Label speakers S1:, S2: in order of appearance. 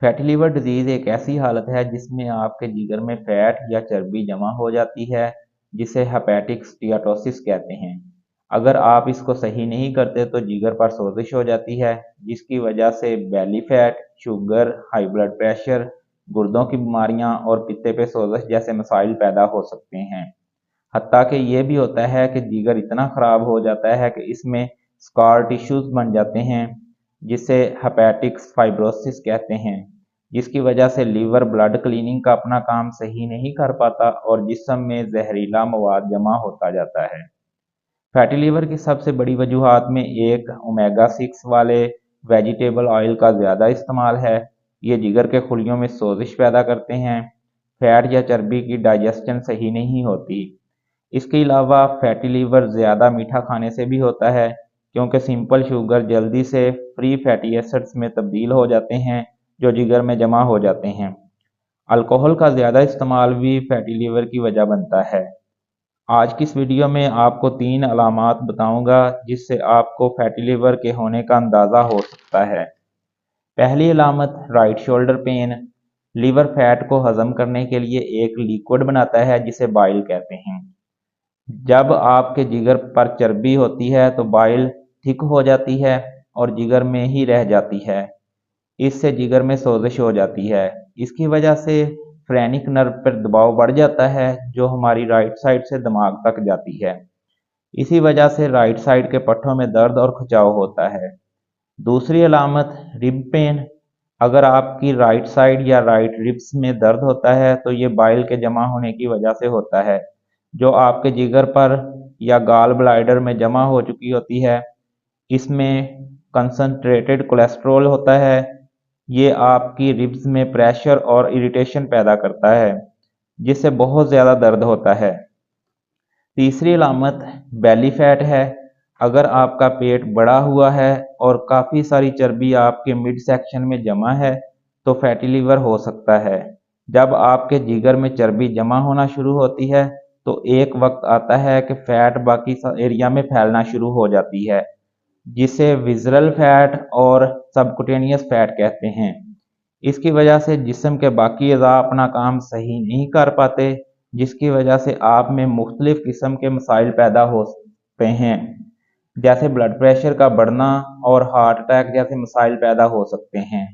S1: Fatty liver disease एक ऐसी हालत है जिसमें आपके जिगर में फैट या चर्बी जमा हो जाती है, जिसे हेपेटिक स्टीयाटोसिस कहते हैं। अगर आप इसको सही नहीं करते तो जिगर पर सोजिश हो जाती है, जिसकी वजह से belly fat, sugar, high blood pressure, गुर्दों की बीमारियां और पित्ते पे सोजिश जैसे मसाइल पैदा हो सकते हैं। हत्ता कि ये भी होता है कि जिगर इतना ख़राब हो जाता है कि इसमें स्कार टिश्यूज़ बन जाते हैं, जिसे हेपेटिक फाइब्रोसिस कहते हैं, जिसकी वजह से लीवर ब्लड क्लीनिंग का अपना काम सही नहीं कर पाता और जिस्म में जहरीला मवाद जमा होता जाता है। फैटी लीवर की सबसे बड़ी वजूहात में एक ओमेगा 6 वाले वेजिटेबल ऑयल का ज़्यादा इस्तेमाल है। ये जिगर के खुलियों में सोजिश पैदा करते हैं। फैट या चर्बी की डाइजेशन सही नहीं होती। इसके अलावा फैटी लीवर ज़्यादा मीठा खाने से भी होता है, क्योंकि सिंपल शुगर जल्दी से फ्री फैटी एसिड्स में तब्दील हो जाते हैं, जो जिगर में जमा हो जाते हैं। अल्कोहल का ज़्यादा इस्तेमाल भी फैटी लीवर की वजह बनता है। आज की इस वीडियो में आपको 3 अलामात बताऊंगा जिससे आपको फैटी लिवर के होने का अंदाज़ा हो सकता है। पहली अलामत right shoulder pain. Liver fat को हजम करने के लिए एक लिक्विड बनाता है जिसे बाइल कहते हैं। जब आपके जिगर पर चर्बी होती है तो बाइल थिक हो जाती है और जिगर में ही रह जाती है। इससे जिगर में सोजिश हो जाती है। इसकी वजह से फ्रेनिक नर्व पर दबाव बढ़ जाता है, जो हमारी राइट साइड से दिमाग तक जाती है। इसी वजह से राइट साइड के पट्टों में दर्द और खिंचाव होता है। दूसरी अलामत रिब पेन। अगर आपकी राइट साइड या राइट रिब्स में दर्द होता है तो ये बाइल के जमा होने की वजह से होता है, जो आपके जिगर पर या गाल ब्लाइडर में जमा हो चुकी होती है। इसमें कंसंट्रेटेड कोलेस्ट्रॉल होता है। ये आपकी रिब्स में प्रेशर और इरिटेशन पैदा करता है, जिससे बहुत ज़्यादा दर्द होता है। तीसरी अलामत बेली फैट है। अगर आपका पेट बड़ा हुआ है और काफ़ी सारी चर्बी आपके मिड सेक्शन में जमा है तो फैटी लीवर हो सकता है। जब आपके जिगर में चर्बी जमा होना शुरू होती है तो एक वक्त आता है कि फैट बाकी एरिया में फैलना शुरू हो जाती है, जिसे विज़रल फैट और सबकुटेनियस फैट कहते हैं। इसकी वजह से जिस्म के बाकी अज़ा अपना काम सही नहीं कर पाते, जिसकी वजह से आप में मुख्तलिफ किस्म के मसाइल पैदा हो सकते हैं, जैसे ब्लड प्रेशर का बढ़ना और हार्ट अटैक जैसे मसाइल पैदा हो सकते हैं।